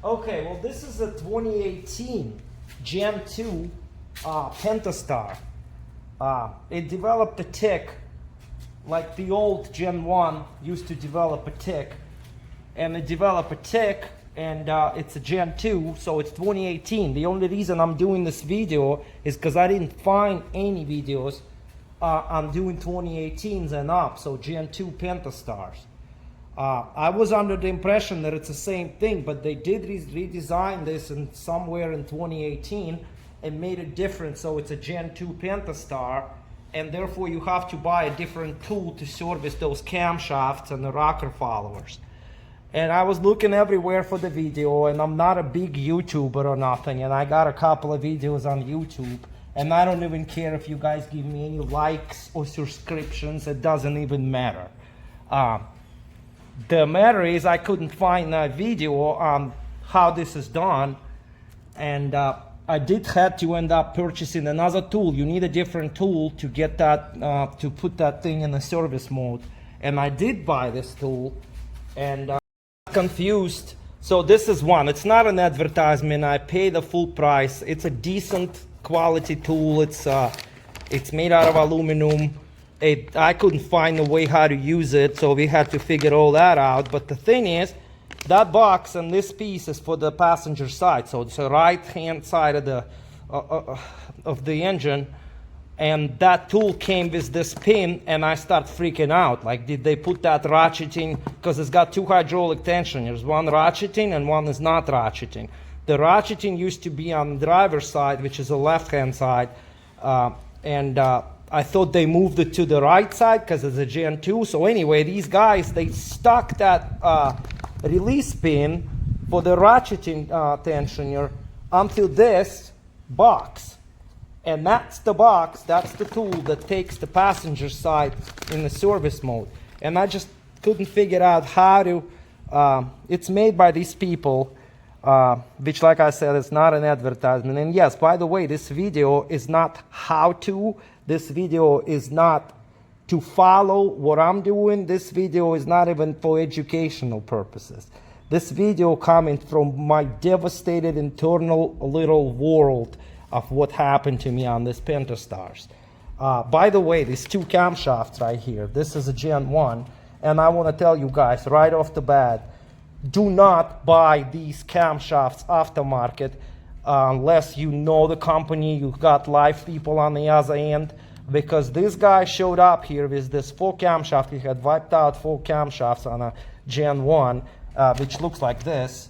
Okay, well this is a 2018 Gen 2 Pentastar. It developed a Tic like the old Gen 1 used to develop a Tic. And it developed a Tic, and it's a Gen 2, so it's 2018. The only reason I'm doing this video is because I didn't find any videos on doing 2018s and up, so Gen 2 Pentastars. I was under the impression that it's the same thing, but they did redesign this somewhere in 2018 and made it different, so it's a Gen 2 Pentastar, and therefore you have to buy a different tool to service those camshafts and the rocker followers. And I was looking everywhere for the video, and I'm not a big YouTuber or nothing, and I got a couple of videos on YouTube, and I don't even care if you guys give me any likes or subscriptions. It doesn't even matter. The matter is I couldn't find a video on how this is done, and I did have to end up purchasing another tool. You need a different tool to get that, to put that thing in the service mode, and I did buy this tool, and confused. So this is one. It's not an advertisement. I pay the full price. It's a decent quality tool. It's made out of aluminum. I couldn't find a way how to use it, so we had to figure all that out. But the thing is, that box and this piece is for the passenger side, so it's the right hand side of the engine. And that tool came with this pin, and I start freaking out. Like, did they put that ratcheting? Because it's got two hydraulic tensioners. One ratcheting and one is not ratcheting. The ratcheting used to be on the driver's side, which is the left-hand side. I thought they moved it to the right side because it's a Gen 2. So anyway, these guys, they stuck that release pin for the ratcheting tensioner onto this box. And that's the box, that's the tool that takes the passenger side in the service mode. And I just couldn't figure out how to, it's made by these people, which, like I said, is not an advertisement. And yes, by the way, this video is not how to, this video is not to follow what I'm doing. This video is not even for educational purposes. This video coming from my devastated internal little world of what happened to me on this Pentastars. By the way, these two camshafts right here, this is a Gen 1, and I want to tell you guys right off the bat, do not buy these camshafts aftermarket unless you know the company, you've got live people on the other end, because this guy showed up here with this 4 camshaft. He had wiped out 4 camshafts on a Gen 1, which looks like this.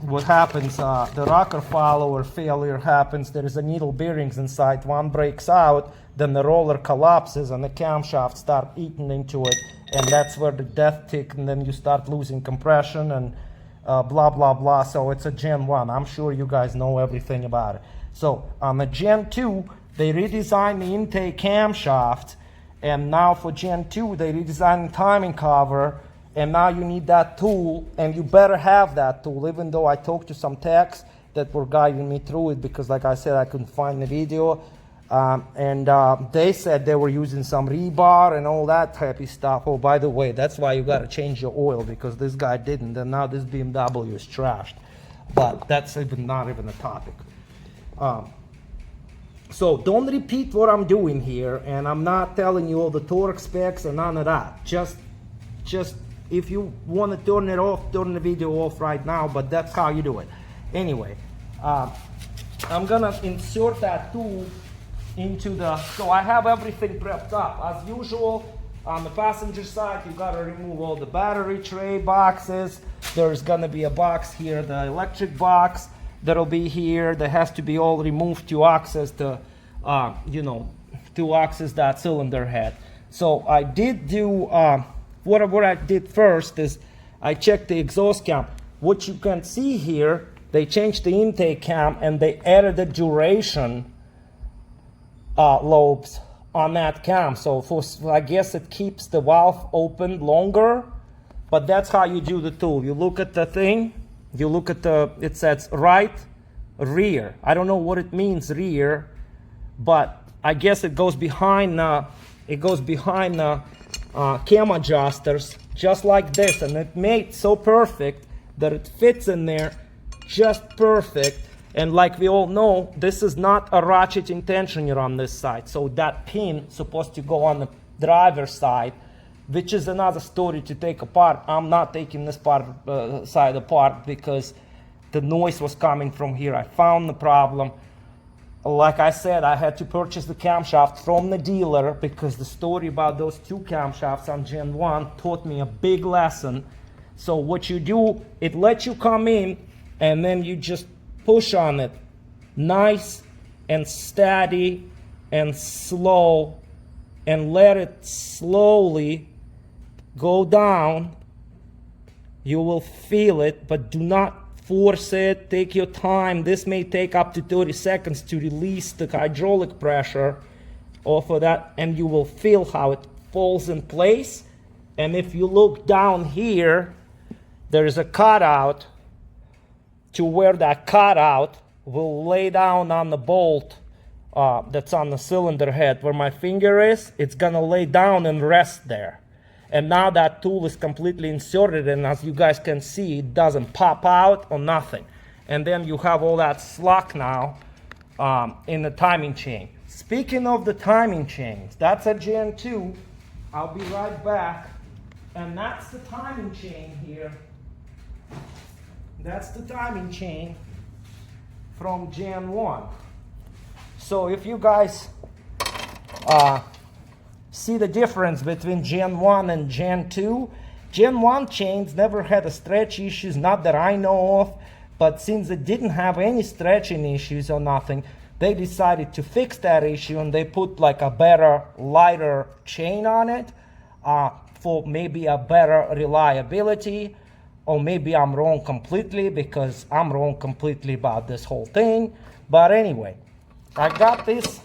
What happens, the rocker follower failure happens, there is a needle bearings inside, one breaks out, then the roller collapses and the camshaft start eating into it, and that's where the Death Tic, and then you start losing compression and blah blah blah. So it's a Gen 1. I'm sure you guys know everything about it. So on the Gen 2, they redesigned the intake camshaft, and now for Gen 2 they redesigned the timing cover. And now you need that tool, and you better have that tool, even though I talked to some techs that were guiding me through it, because like I said, I couldn't find the video. They said they were using some rebar and all that happy stuff. Oh, by the way, that's why you got to change your oil, because this guy didn't, and now this BMW is trashed. But that's not even a topic. So don't repeat what I'm doing here, and I'm not telling you all the torque specs and none of that. Just if you want to turn it off, turn the video off right now, but that's how you do it. Anyway, I'm gonna insert that tool into so I have everything prepped up. As usual, on the passenger side, you gotta remove all the battery tray boxes. There's gonna be a box here, the electric box that'll be here. That has to be all removed to access the, to access that cylinder head. So I did do, what I did first is I checked the exhaust cam. What you can see here, they changed the intake cam and they added the duration lobes on that cam. So I guess it keeps the valve open longer, but that's how you do the tool. You look at the thing, you look at it says right, rear. I don't know what it means, rear, but I guess it goes behind cam adjusters, just like this, and it made so perfect that it fits in there just perfect. And like we all know, this is not a ratcheting tensioner on this side. So that pin is supposed to go on the driver's side, which is another story to take apart. I'm not taking this side apart because the noise was coming from here. I found the problem. Like I said, I had to purchase the camshaft from the dealer because the story about those two camshafts on Gen 1 taught me a big lesson. So what you do, it lets you come in and then you just push on it nice and steady and slow and let it slowly go down. You will feel it, but do not force it. Take your time. This may take up to 30 seconds to release the hydraulic pressure off of that, and you will feel how it falls in place. And if you look down here, there is a cutout to where that cutout will lay down on the bolt that's on the cylinder head. Where my finger is, it's gonna lay down and rest there. And now that tool is completely inserted, and as you guys can see, it doesn't pop out or nothing. And then you have all that slack now in the timing chain. Speaking of the timing chains, that's a Gen 2. I'll be right back. And that's the timing chain here. That's the timing chain from Gen 1. So if you guys see the difference between Gen 1 and Gen 2, Gen 1 chains never had a stretch issues, not that I know of, but since it didn't have any stretching issues or nothing, they decided to fix that issue and they put like a better, lighter chain on it for maybe a better reliability. Or maybe I'm wrong completely, because I'm wrong completely about this whole thing. But anyway, I got this.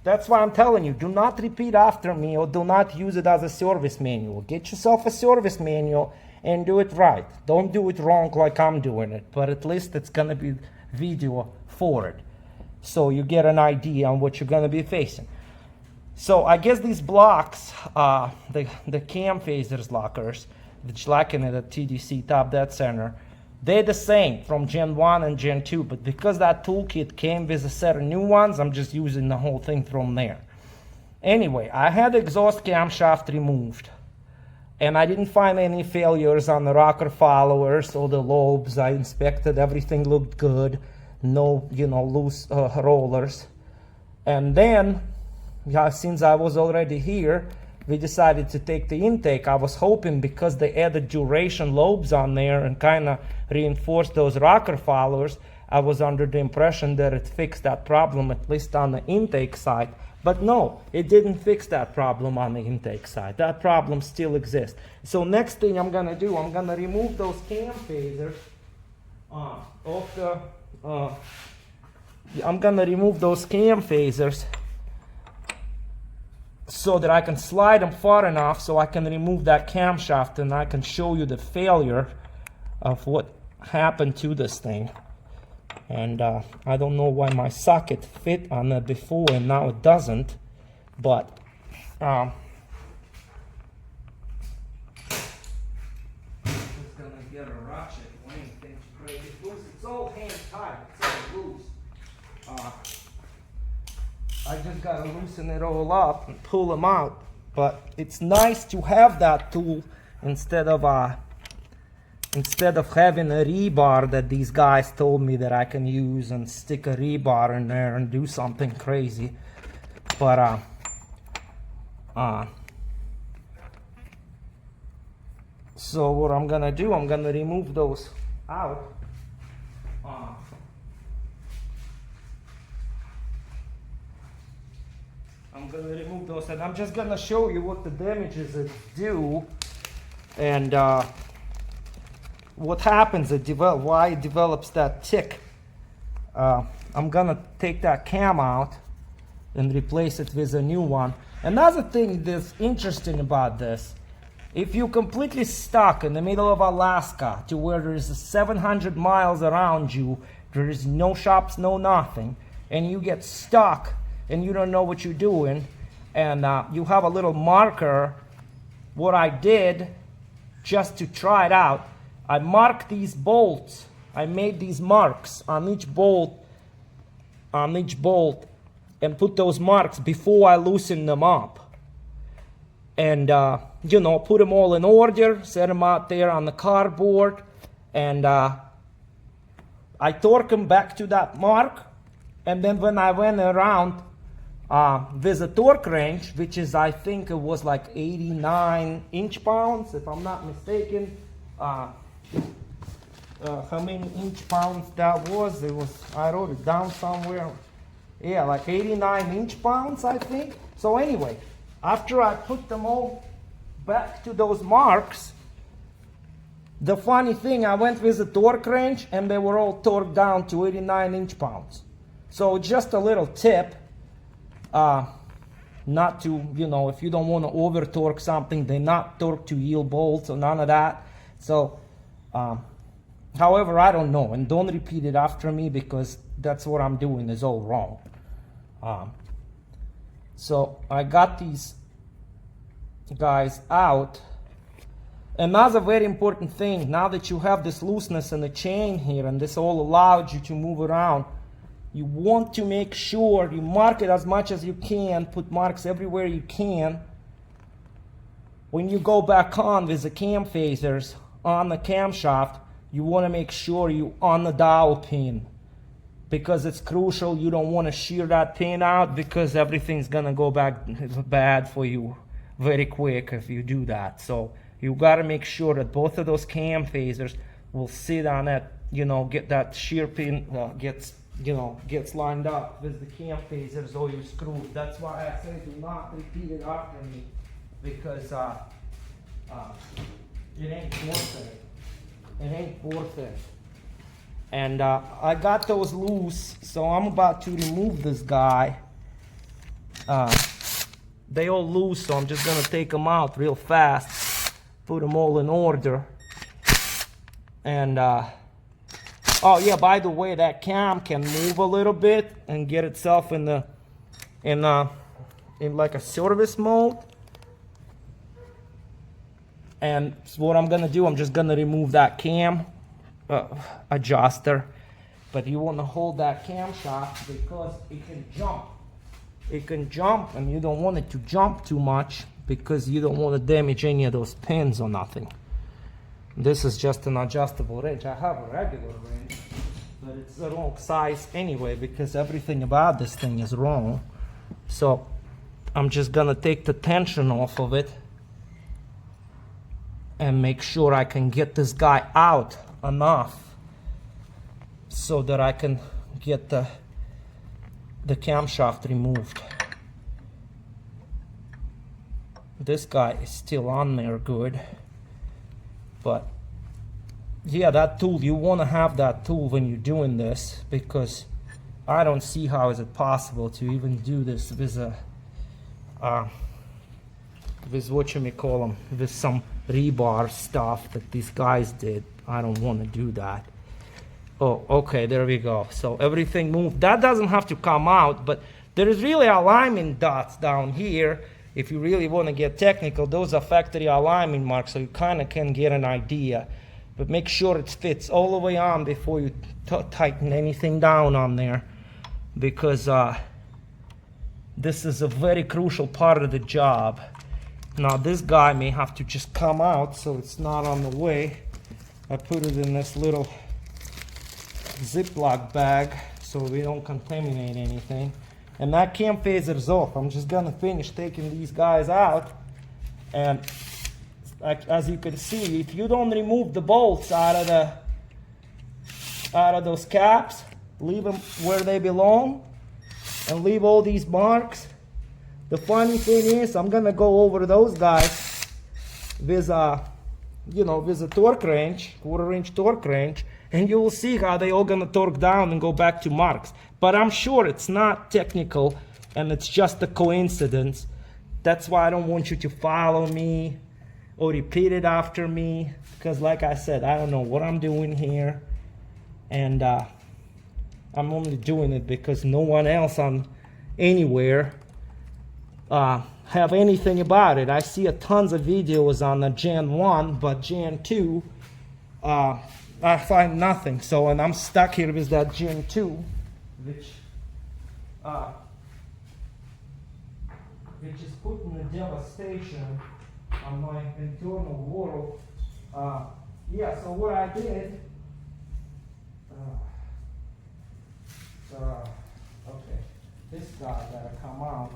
That's why I'm telling you, do not repeat after me or do not use it as a service manual. Get yourself a service manual and do it right. Don't do it wrong like I'm doing it, but at least it's gonna be video for it. So you get an idea on what you're gonna be facing. So I guess these blocks, the cam phasers lockers, which lacking at a TDC top dead center, they're the same from Gen 1 and Gen 2, but because that toolkit came with a set of new ones, I'm just using the whole thing from there. Anyway, I had the exhaust camshaft removed, and I didn't find any failures on the rocker followers or the lobes. I inspected, everything looked good, no, loose rollers. And then, since I was already here, we decided to take the intake. I was hoping, because they added duration lobes on there and kind of reinforced those rocker followers, I was under the impression that it fixed that problem, at least on the intake side. But no, it didn't fix that problem on the intake side. That problem still exists. So next thing I'm gonna do, I'm gonna remove those cam phasers off the, I'm gonna remove those cam phasers so that I can slide them far enough so I can remove that camshaft and I can show you the failure of what happened to this thing. And I don't know why my socket fit on that before and now it doesn't, but it's gonna get a ratchet when anything's crazy loose. It's all hand tight, it's all loose. I just gotta loosen it all up and pull them out. But it's nice to have that tool instead of having a rebar that these guys told me that I can use and stick a rebar in there and do something crazy. But so what I'm gonna do, I'm gonna remove those out. I'm gonna remove those, and I'm just gonna show you what the damages it do, and what happens, why it develops that tick. I'm gonna take that cam out and replace it with a new one. Another thing that's interesting about this, if you're completely stuck in the middle of Alaska to where there is 700 miles around you, there is no shops, no nothing, and you get stuck and you don't know what you're doing, and you have a little marker, what I did just to try it out, I marked these bolts. I made these marks on each bolt, and put those marks before I loosen them up. And, you know, put them all in order, set them out there on the cardboard, and I torque them back to that mark. And then when I went around with a torque wrench, which is, I think it was like 89 inch-pounds, if I'm not mistaken. How many inch-pounds that was? I wrote it down somewhere. Yeah, like 89 inch-pounds, I think. So anyway, after I put them all back to those marks, the funny thing, I went with a torque wrench and they were all torqued down to 89 inch-pounds. So just a little tip, not to, you know, if you don't want to over torque something, they're not torqued to yield bolts or none of that. So, however, I don't know, and don't repeat it after me because that's what I'm doing is all wrong. So I got these guys out. Another very important thing, now that you have this looseness in the chain here and this all allows you to move around, you want to make sure you mark it as much as you can, put marks everywhere you can. When you go back on with the cam phasers on the camshaft, you want to make sure you on the dowel pin, because it's crucial. You don't want to shear that pin out because everything's gonna go back bad for you very quick if you do that. So you got to make sure that both of those cam phasers will sit on that, you know, get that shear pin gets lined up with the cam phasers or you screw. That's why I say do not repeat it after me, because it ain't worth it. It ain't worth it. And I got those loose, so I'm about to remove this guy. They all loose, so I'm just gonna take them out real fast, put them all in order. And oh yeah, by the way, that cam can move a little bit and get itself in like a service mode. And so what I'm gonna do, I'm just gonna remove that cam adjuster, but you want to hold that camshaft because it can jump. It can jump, and you don't want it to jump too much because you don't want to damage any of those pins or nothing. This is just an adjustable wrench. I have a regular wrench, but it's the wrong size anyway because everything about this thing is wrong. So I'm just gonna take the tension off of it and make sure I can get this guy out enough so that I can get the camshaft removed. This guy is still on there good, but yeah, that tool, you want to have that tool when you're doing this, because I don't see how is it possible to even do this with a with what you may call them, with some rebar stuff that these guys did. I don't want to do that. Oh, okay, there we go. So everything moved. That doesn't have to come out, but there is really alignment dots down here. If you really want to get technical, those are factory alignment marks, so you kind of can get an idea. But make sure it fits all the way on before you tighten anything down on there, because this is a very crucial part of the job. Now this guy may have to just come out so it's not on the way. I put it in this little Ziploc bag so we don't contaminate anything. And that cam phaser's off. I'm just gonna finish taking these guys out. And as you can see, if you don't remove the bolts out of those caps, leave them where they belong, and leave all these marks. The funny thing is, I'm gonna go over those guys with a torque wrench, quarter-inch torque wrench, and you will see how they all gonna torque down and go back to marks. But I'm sure it's not technical, and it's just a coincidence. That's why I don't want you to follow me or repeat it after me, because like I said, I don't know what I'm doing here, and I'm only doing it because no one else on anywhere have anything about it. I see tons of videos on the Gen 1, but Gen 2, I find nothing. So, and I'm stuck here with that Gen 2, which is putting a devastation on my internal world. Yeah, so what I did, okay, this guy gotta come out.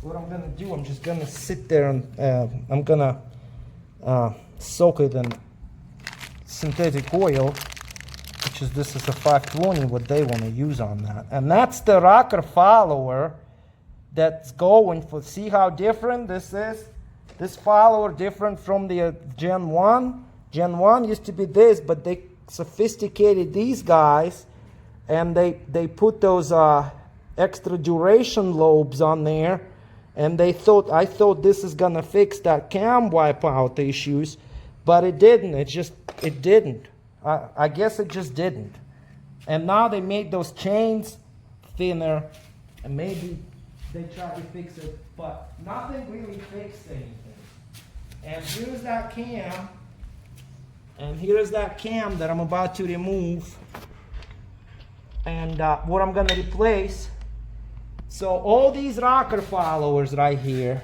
What I'm gonna do, I'm just gonna sit there and I'm gonna soak it in synthetic oil, which is, this is a 520, what they want to use on that. And that's the rocker follower that's going for, see how different this is? This follower different from the Gen 1. Gen 1 used to be this, but they sophisticated these guys, and they put those extra duration lobes on there, and I thought this is gonna fix that cam wipeout issues, but it didn't. It didn't. I guess it just didn't. And now they made those chains thinner, and maybe they tried to fix it, but nothing really fixed anything. And here's that cam, and here's that cam that I'm about to remove, and what I'm gonna replace. So all these rocker followers right here,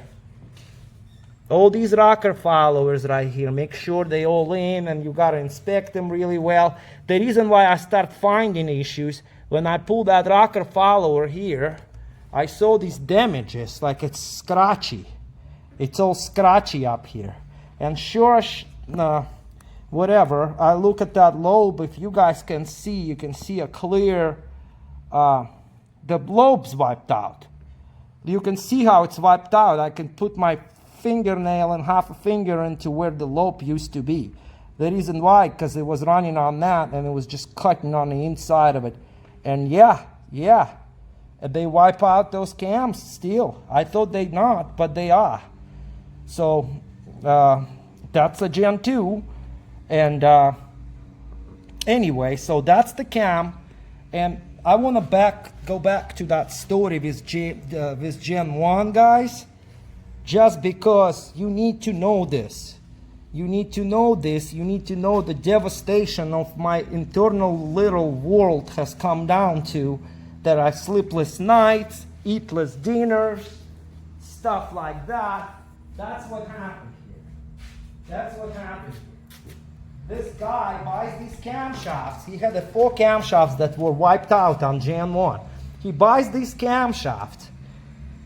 make sure they all in, and you gotta inspect them really well. The reason why I start finding issues, when I pull that rocker follower here, I saw these damages, like it's scratchy. It's all scratchy up here. And sure, whatever, I look at that lobe, if you guys can see, you can see a clear, the lobe's wiped out. You can see how it's wiped out. I can put my fingernail and half a finger into where the lobe used to be. The reason why, because it was running on that, and it was just cutting on the inside of it. And yeah, they wipe out those cams still. I thought they'd not, but they are. So that's a Gen 2, and anyway, so that's the cam, and I want to go back to that story with Gen 1, guys, just because you need to know this. You need to know this. You need to know the devastation of my internal little world has come down to, that I sleepless nights, eatless dinners, stuff like that. That's what happened here. That's what happened here. This guy buys these camshafts. He had 4 camshafts that were wiped out on Gen 1. He buys these camshafts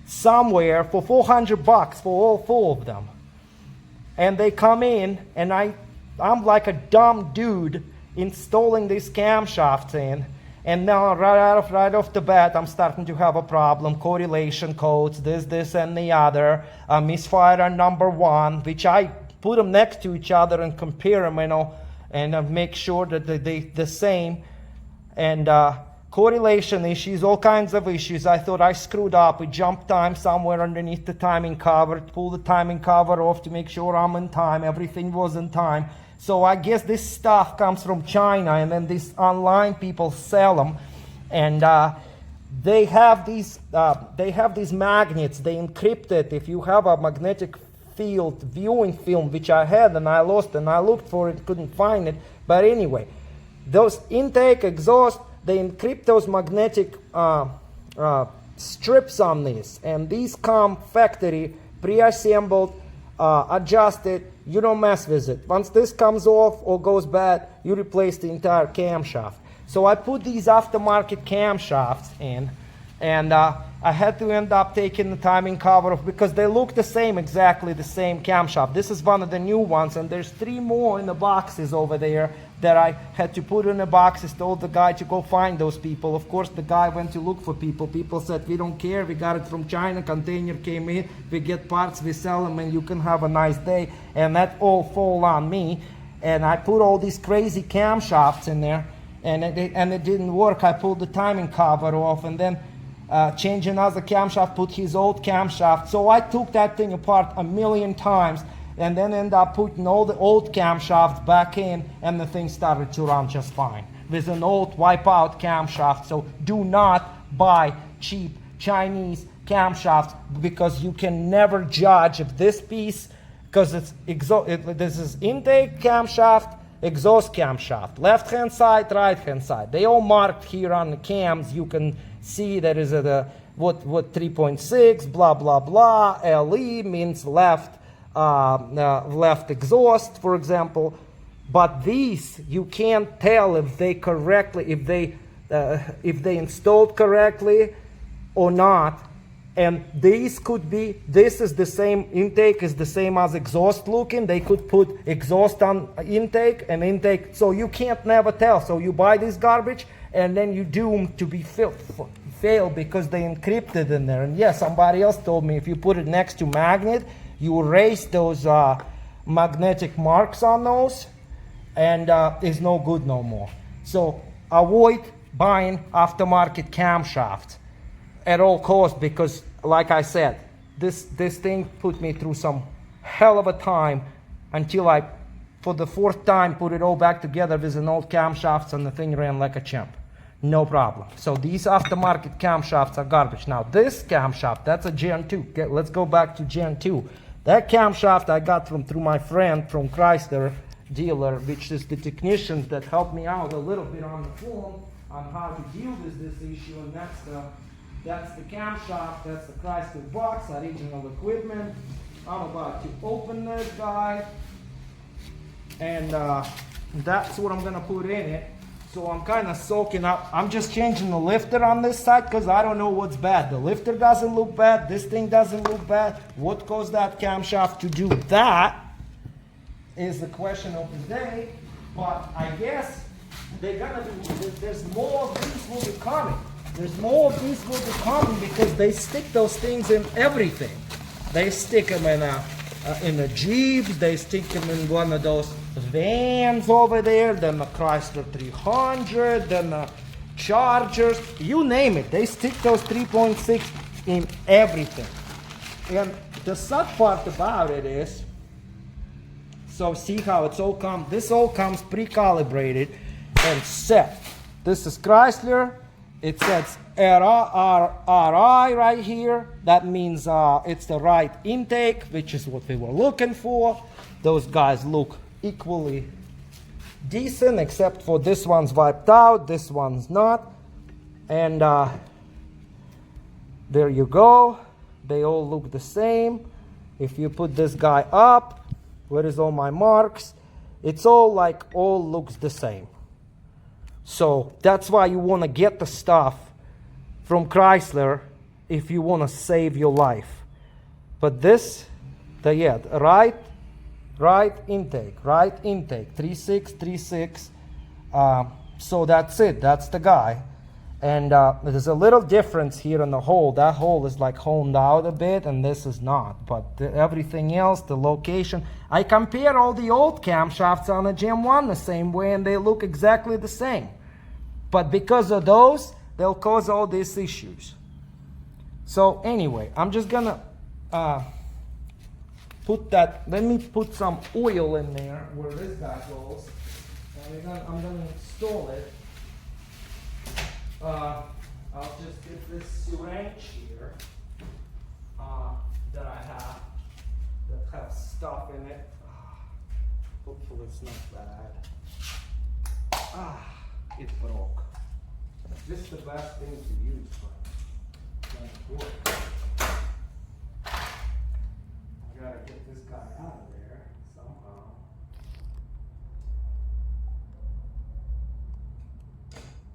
somewhere for $400 for all 4 of them. And they come in, and I'm like a dumb dude installing these camshafts in. And now right off the bat, I'm starting to have a problem. Correlation codes, this, and the other. Misfire number 1, which I put them next to each other and compare them, and make sure that they're the same. And correlation issues, all kinds of issues. I thought I screwed up. We jumped time somewhere underneath the timing cover, pulled the timing cover off to make sure I'm in time. Everything was in time. So I guess this stuff comes from China, and then these online people sell them, and they have these magnets. They encrypt it. If you have a magnetic field viewing film, which I had and I lost, and I looked for it, couldn't find it. But anyway, those intake, exhaust, they encrypt those magnetic strips on this, and these come factory, pre-assembled, adjusted. You don't mess with it. Once this comes off or goes bad, you replace the entire camshaft. So I put these aftermarket camshafts in, and I had to end up taking the timing cover off because they look the same, exactly the same camshaft. This is one of the new ones, and there's 3 more in the boxes over there that I had to put in the boxes. Told the guy to go find those people. Of course, the guy went to look for people. People said, we don't care, we got it from China, container came in, we get parts, we sell them, and you can have a nice day. And that all fall on me. And I put all these crazy camshafts in there, and it didn't work. I pulled the timing cover off, and then change another camshaft, put his old camshaft. So I took that thing apart 1,000,000 times, and then ended up putting all the old camshafts back in, and the thing started to run just fine with an old wipeout camshaft. So do not buy cheap Chinese camshafts, because you can never judge if this piece, because this is intake camshaft, exhaust camshaft. Left hand side, right hand side. They all marked here on the cams. You can see that is what 3.6, blah blah blah. LE means left left exhaust, for example. But these you can't tell if they correctly, if they installed correctly or not. And these could be, this is the same, intake is the same as exhaust looking. They could put exhaust on intake and intake, so you can't never tell. So you buy this garbage and then you doomed to be fail because they encrypted in there. And yeah, somebody else told me if you put it next to magnet, you erase those magnetic marks on those, and it's no good no more. So avoid buying aftermarket camshafts at all costs, because like I said, this thing put me through some hell of a time until I, for the fourth time, put it all back together with an old camshafts, and the thing ran like a champ. No problem. So these aftermarket camshafts are garbage. Now this camshaft, that's a Gen 2. Let's go back to Gen 2. That camshaft I got through my friend from Chrysler dealer, which is the technician that helped me out a little bit on the phone on how to deal with this issue, and that's the camshaft, that's the Chrysler box, original equipment. I'm about to open this guy, and that's what I'm gonna put in it. So I'm kind of soaking up. I'm just changing the lifter on this side because I don't know what's bad. The lifter doesn't look bad. This thing doesn't look bad. What caused that camshaft to do that is the question of the day. But I guess they're gonna do. There's more of these will be coming. There's more of these will be coming because they stick those things in everything. They stick them in a Jeep. They stick them in one of those vans over there, then the Chrysler 300, then the Chargers, you name it. They stick those 3.6 in everything. And the sad part about it is, so see how it's all comes, this all comes pre-calibrated and set. This is Chrysler. It says RI right here. That means it's the right intake, which is what we were looking for. Those guys look equally decent, except for this one's wiped out, this one's not. And there you go. They all look the same. If you put this guy up, where is all my marks? It's all looks the same. So that's why you want to get the stuff from Chrysler if you want to save your life. But this, right intake, 3.6. So that's it, that's the guy. And there's a little difference here in the hole. That hole is like honed out a bit, and this is not. But everything else, the location, I compare all the old camshafts on the Gen 1 the same way, and they look exactly the same. But because of those, they'll cause all these issues. So anyway, I'm just gonna put that, let me put some oil in there where this guy goes, and I'm gonna install it. I'll just get this syringe here that I have that has stuff in it. Hopefully it's not bad. It broke. This is the best thing to use, but it doesn't work. I gotta get this guy out of there somehow.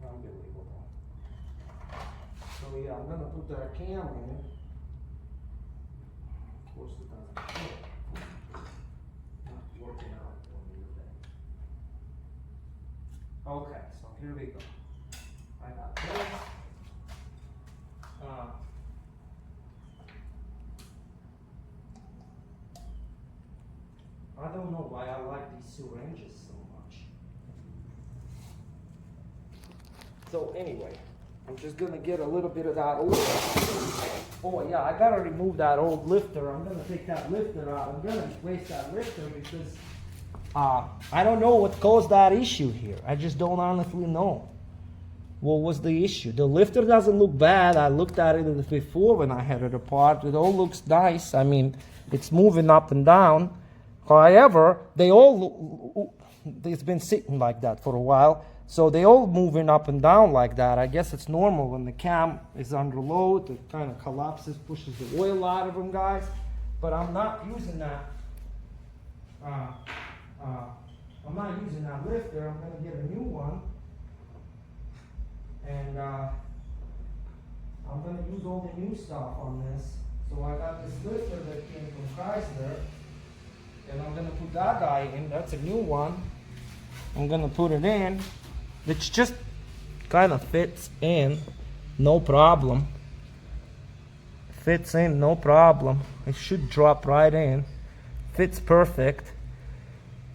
Unbelievable. So yeah, I'm gonna put that cam in. Of course it doesn't fit. Not working out for me today. Okay, so here we go. I got this. I don't know why I like these syringes so much. So anyway, I'm just gonna get a little bit of that oil. Oh yeah, I gotta remove that old lifter. I'm gonna take that lifter out. I'm gonna replace that lifter because I don't know what caused that issue here. I just don't honestly know. What was the issue? The lifter doesn't look bad. I looked at it before when I had it apart. It all looks nice. I mean, it's moving up and down However, it's been sitting like that for a while, so they all moving up and down like that. I guess it's normal when the cam is under load, it kind of collapses, pushes the oil out of them, guys. But I'm not using that. I'm not using that lifter. I'm gonna get a new one, and I'm gonna use all the new stuff on this. So I got this lifter that came from Chrysler, and I'm gonna put that guy in. That's a new one. I'm gonna put it in. It just kind of fits in, no problem. Fits in, no problem. It should drop right in. Fits perfect.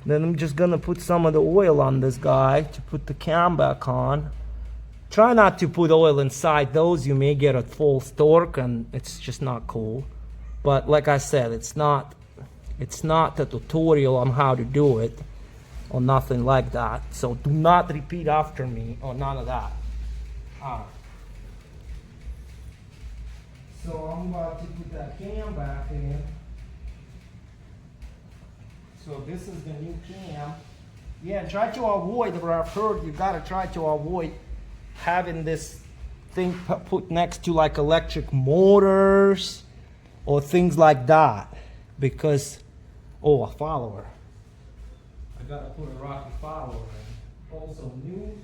Then I'm just gonna put some of the oil on this guy to put the cam back on. Try not to put oil inside those. You may get a false torque, and it's just not cool. But like I said, it's not a tutorial on how to do it or nothing like that. So do not repeat after me or none of that. So I'm about to put that cam back in. So this is the new cam. Yeah, try to avoid, what I've heard, you gotta try to avoid having this thing put next to like electric motors or things like that. Because, oh, a follower. I gotta put a rocket follower in. Also new.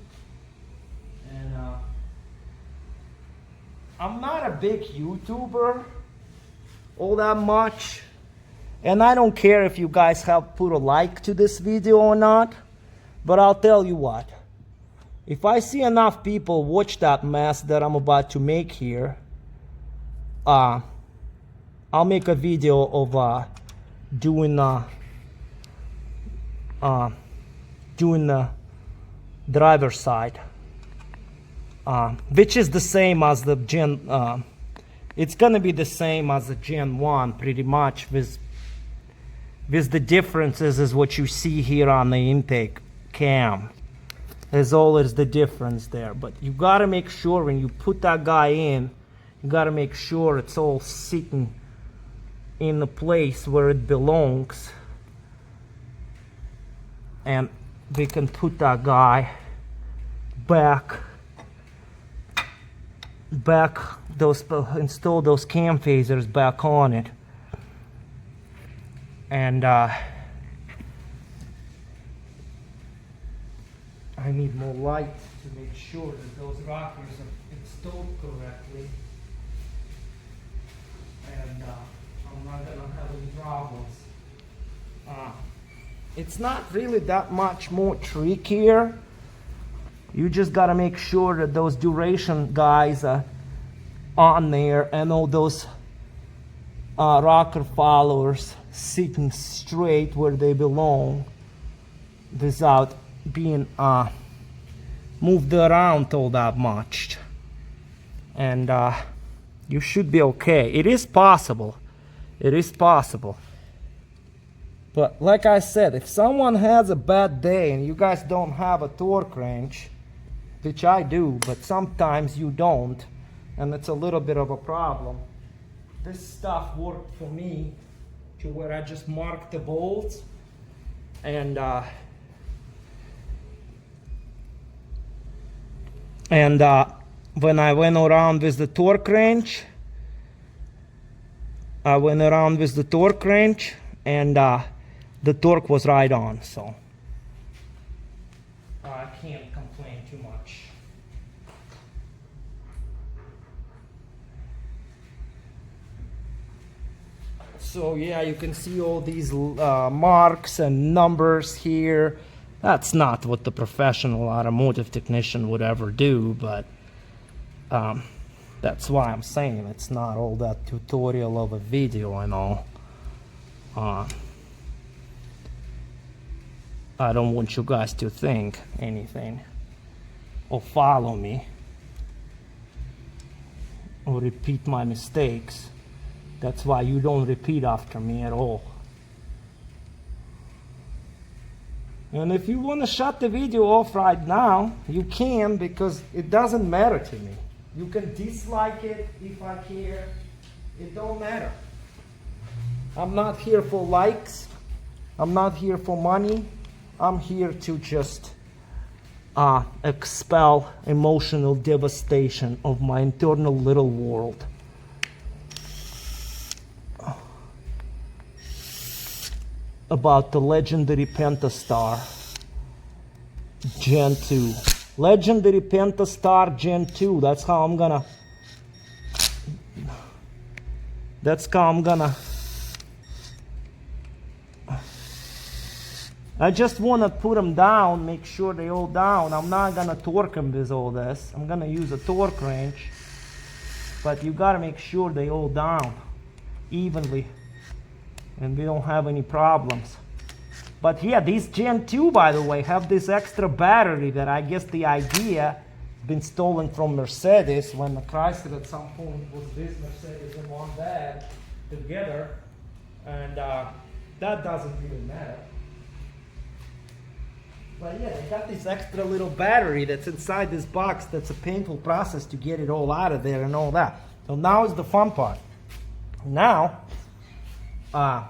And I'm not a big YouTuber all that much. And I don't care if you guys have put a like to this video or not, but I'll tell you what. If I see enough people watch that mess that I'm about to make here, I'll make a video of doing the driver's side, which is the same as the Gen. It's gonna be the same as the Gen 1 pretty much, with the differences is what you see here on the intake cam. There's always the difference there, but you gotta make sure when you put that guy in, you gotta make sure it's all sitting in the place where it belongs, and we can put that guy back install those cam phasers back on it. And I need more light to make sure that those rockers are installed correctly, and I'm not gonna have any problems. It's not really that much more trickier. You just gotta make sure that those duration guys are on there, and all those rocker followers sitting straight where they belong without being moved around all that much. And you should be okay. It is possible. It is possible. But like I said, if someone has a bad day and you guys don't have a torque wrench, which I do, but sometimes you don't, and it's a little bit of a problem. This stuff worked for me to where I just marked the bolts, and when I went around with the torque wrench, and the torque was right on, so I can't complain too much. So yeah, you can see all these marks and numbers here. That's not what the professional automotive technician would ever do, but that's why I'm saying it's not all that tutorial of a video and all. I don't want you guys to think anything or follow me or repeat my mistakes. That's why you don't repeat after me at all. And if you want to shut the video off right now, you can, because it doesn't matter to me. You can dislike it if I care. It don't matter. I'm not here for likes. I'm not here for money. I'm here to just expel emotional devastation of my internal little world. About the legendary Pentastar Gen 2. Legendary Pentastar Gen 2. That's how I'm gonna I just want to put them down, make sure they all down. I'm not gonna torque them with all this. I'm gonna use a torque wrench, but you gotta make sure they all down evenly and we don't have any problems. But yeah, these Gen 2, by the way, have this extra battery that I guess the idea has been stolen from Mercedes when the Chrysler at some point was this Mercedes in one bag together, and that doesn't really matter. But yeah, they got this extra little battery that's inside this box. That's a painful process to get it all out of there and all that. So now is the fun part. Now, I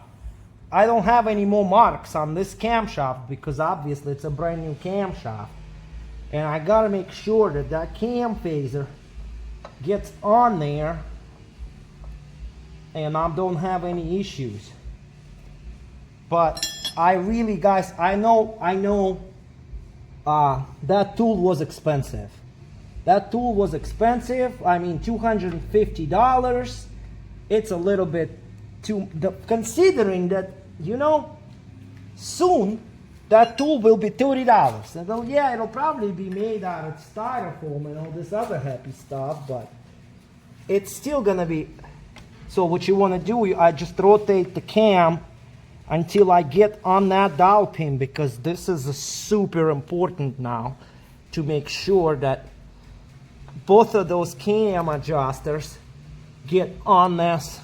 don't have any more marks on this camshaft because obviously it's a brand new camshaft. And I gotta make sure that that cam phaser gets on there and I don't have any issues. But I really, guys, I know that tool was expensive. That tool was expensive. I mean, $250. It's a little bit too, considering that, you know, soon that tool will be $30. And so, yeah, it'll probably be made out of styrofoam and all this other happy stuff, but it's still gonna be. So what you want to do, I just rotate the cam until I get on that dowel pin, because this is super important now to make sure that both of those cam adjusters get on this,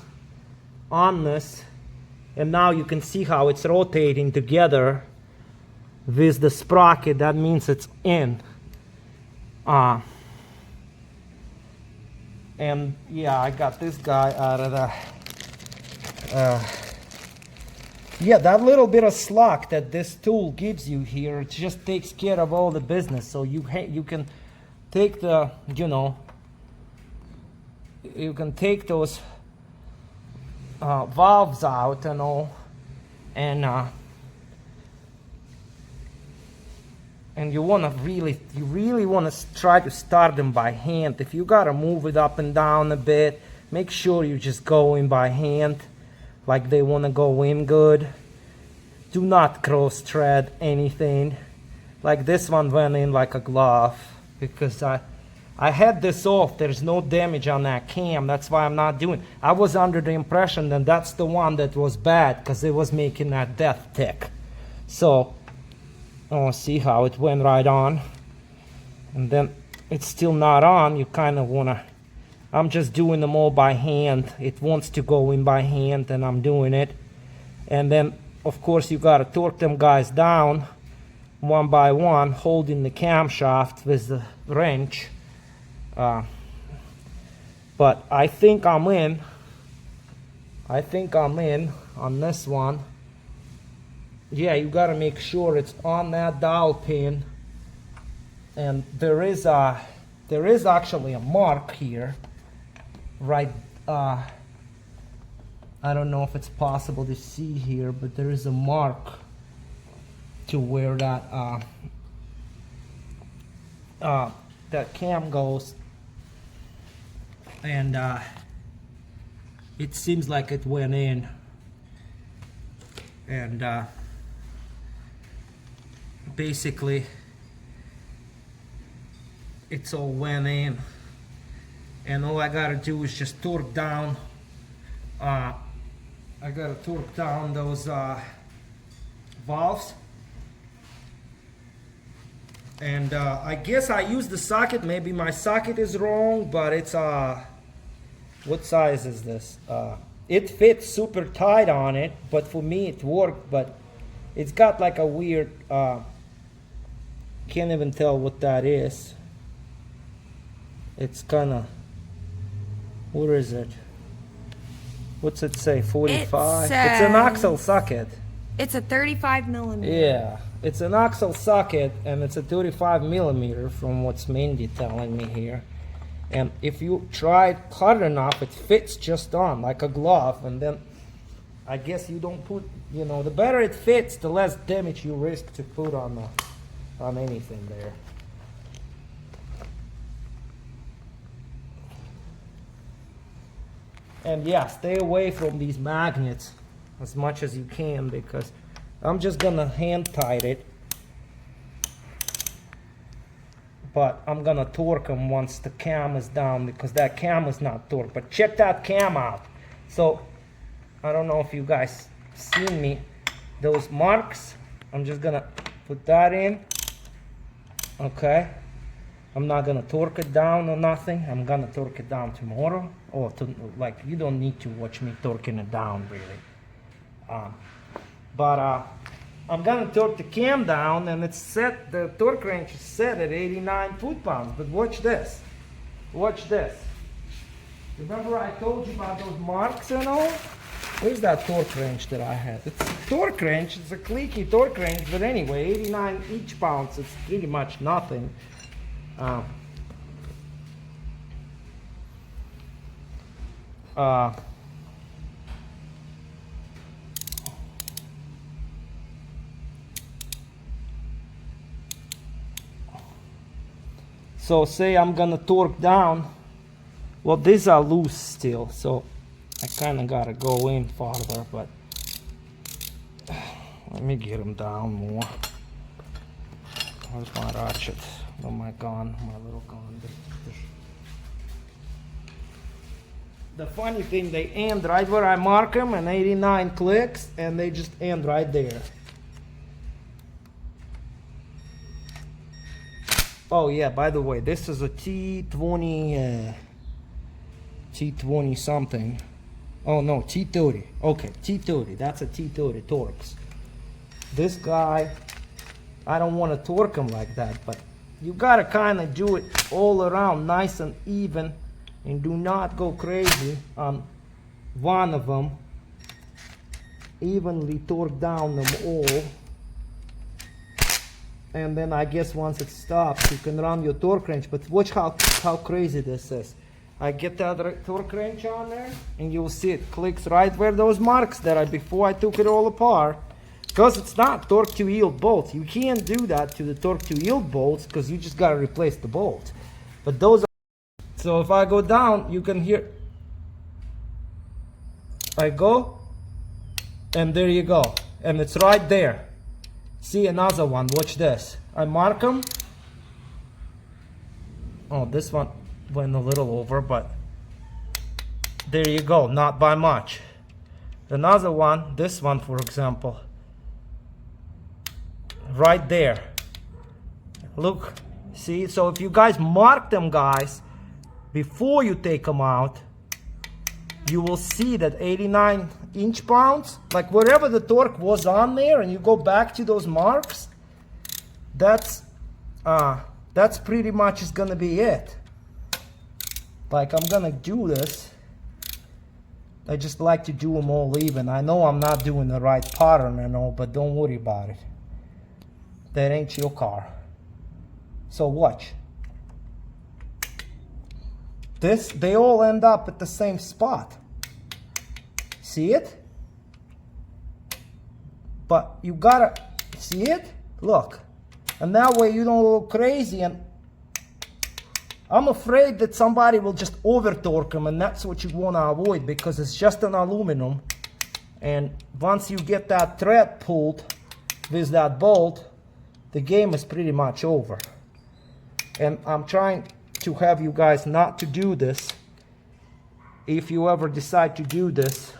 and now you can see how it's rotating together with the sprocket. That means it's in. And yeah, I got this guy out of the yeah, that little bit of slack that this tool gives you here, it just takes care of all the business. So you can take the, you know, you can take those valves out and all, and you really want to try to start them by hand. If you gotta move it up and down a bit, make sure you just go in by hand, like they want to go in good. Do not cross thread anything. Like this one went in like a glove, because I had this off. There's no damage on that cam. That's why I'm not doing. I was under the impression that that's the one that was bad, because it was making that Death Tic. So, oh, see how it went right on, and then it's still not on. You kind of wanna. I'm just doing them all by hand. It wants to go in by hand, and I'm doing it. And then, of course, you gotta torque them guys down one by one, holding the camshaft with the wrench. But I think I'm in. I think I'm in on this one. Yeah, you gotta make sure it's on that dowel pin. And there is actually a mark here. Right, I don't know if it's possible to see here, but there is a mark to where that that cam goes, and it seems like it went in, and basically it's all went in. And all I gotta do is just torque down. I gotta torque down those valves. And I guess I used the socket. Maybe my socket is wrong, but it's what size is this? It fits super tight on it, but for me it worked. But it's got like a weird. Can't even tell what that is. It's kind of. What is it? What's it say? 45? It's an axle socket. It's a 35 millimeter. Yeah, it's an axle socket and it's a 35 millimeter from what's Mindy telling me here. And if you try it hard enough, it fits just on like a glove. And then I guess you don't put, you know, the better it fits, the less damage you risk to put on anything there. And yeah, stay away from these magnets as much as you can, because I'm just gonna hand tight it, but I'm gonna torque them once the cam is down, because that cam is not torqued. But check that cam out. So I don't know if you guys seen me, those marks, I'm just gonna put that in. Okay, I'm not gonna torque it down or nothing. I'm gonna torque it down tomorrow, or like, you don't need to watch me torquing it down really. I'm gonna torque the cam down, and it's set, the torque wrench is set at 89 foot-pounds. But watch this. Watch this. Remember I told you about those marks and all? Where's that torque wrench that I had? It's a torque wrench, it's a clicky torque wrench, but anyway, 89 inch-pounds, it's pretty much nothing. So say I'm gonna torque down, well, these are loose still, so I kind of gotta go in farther, but let me get them down more. Where's my ratchet? Oh my gun, my little gun. The funny thing, they end right where I mark them, and 89 clicks, and they just end right there. Oh yeah, by the way, this is a T20 something. Oh no, T30. Okay, T30. That's a T30 Torx. This guy, I don't want to torque him like that, but you gotta kind of do it all around nice and even, and do not go crazy on one of them. Evenly torque down them all. And then I guess once it stops, you can run your torque wrench. But watch how crazy this is. I get that torque wrench on there, and you'll see it clicks right where those marks that I before I took it all apart. Because it's not torque to yield bolts. You can't do that to the torque to yield bolts, because you just gotta replace the bolts. But those are, so if I go down, you can hear, I go, and there you go, and it's right there. See another one, watch this. I mark them. Oh, this one went a little over, but there you go, not by much. Another one, this one for example, right there. Look, see, so if you guys mark them, guys, before you take them out, you will see that 89 inch-pounds, like wherever the torque was on there, and you go back to those marks, that's pretty much is gonna be it. Like, I'm gonna do this. I just like to do them all even. I know I'm not doing the right pattern and all, but don't worry about it. That ain't your car. So watch. This, they all end up at the same spot. See it? But you gotta, see it? Look. And that way you don't go crazy, and I'm afraid that somebody will just over torque them, and that's what you wanna avoid, because it's just an aluminum. And once you get that thread pulled with that bolt, the game is pretty much over. And I'm trying to have you guys not to do this. If you ever decide to do this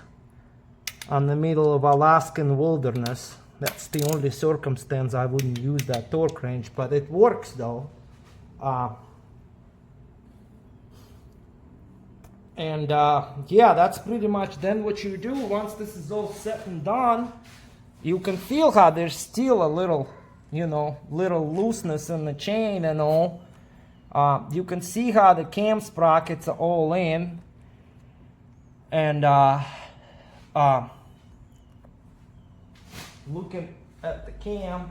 on the middle of Alaskan wilderness, that's the only circumstance I wouldn't use that torque wrench, but it works though. Yeah, that's pretty much then what you do. Once this is all set and done, you can feel how there's still a little, you know, little looseness in the chain and all. You can see how the cam sprockets are all in, and looking at the cam.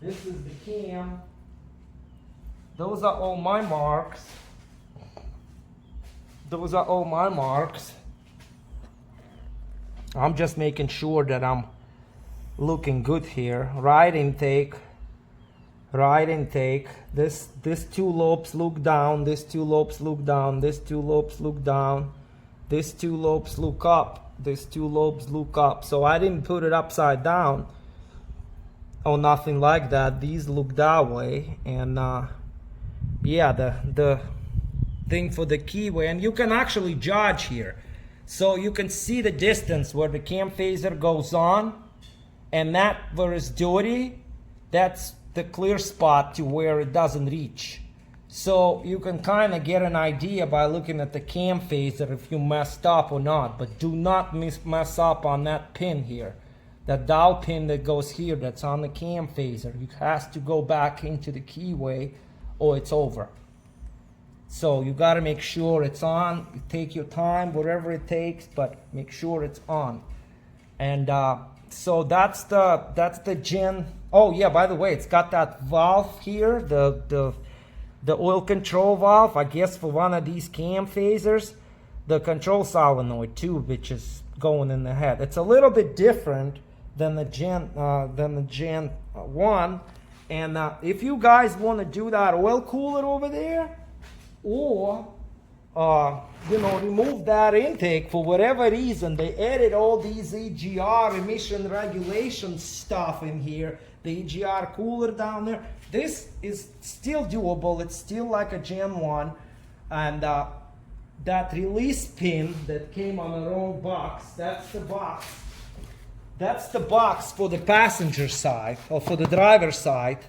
This is the cam. Those are all my marks. Those are all my marks. I'm just making sure that I'm looking good here. Right intake. Right intake. This two lobes look down. This two lobes look down. This two lobes look down. This two lobes look up. This two lobes look up. So I didn't put it upside down or nothing like that. These look that way. And yeah, the thing for the keyway, and you can actually judge here. So you can see the distance where the cam phaser goes on, and that where it's dirty, that's the clear spot to where it doesn't reach. So you can kind of get an idea by looking at the cam phaser if you messed up or not. But do not mess up on that pin here. That dowel pin that goes here, that's on the cam phaser. It has to go back into the keyway or it's over. So you got to make sure it's on. You take your time, whatever it takes, but make sure it's on. And so that's the Gen. Oh yeah, by the way, it's got that valve here, the oil control valve, I guess for one of these cam phasers. The control solenoid too, which is going in the head. It's a little bit different than the Gen 1. And if you guys want to do that oil cooler over there, or you know, remove that intake for whatever reason, they added all these EGR emission regulation stuff in here, the EGR cooler down there. This is still doable. It's still like a Gen 1. And that release pin that came on the wrong box, that's the box. That's the box for the passenger side, or for the driver side.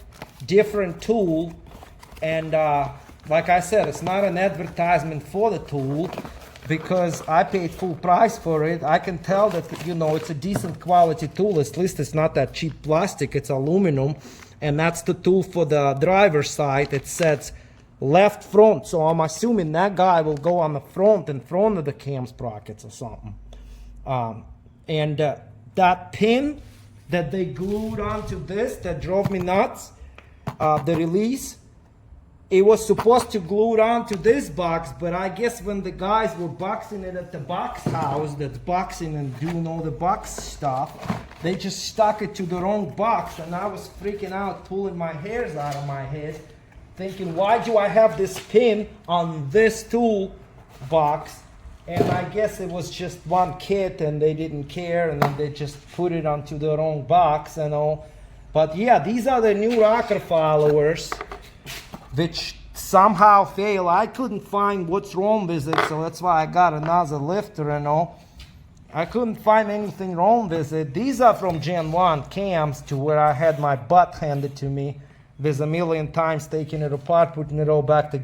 Different tool. And like I said, it's not an advertisement for the tool, because I paid full price for it. I can tell that, you know, it's a decent quality tool. At least it's not that cheap plastic, it's aluminum. And that's the tool for the driver's side. It says left front, so I'm assuming that guy will go on the front, in front of the cam sprockets or something. That pin that they glued onto this, that drove me nuts, the release, it was supposed to glue it onto this box, but I guess when the guys were boxing it at the box house, that's boxing and doing all the box stuff, they just stuck it to the wrong box, and I was freaking out, pulling my hairs out of my head, thinking, why do I have this pin on this tool box? And I guess it was just one kit, and they didn't care, and then they just put it onto the wrong box and all. But yeah, these are the new rocker followers, which somehow fail. I couldn't find what's wrong with it, so that's why I got another lifter and all. I couldn't find anything wrong with it. These are from Gen 1 cams, to where I had my butt handed to me with a million times taking it apart, putting it all back together.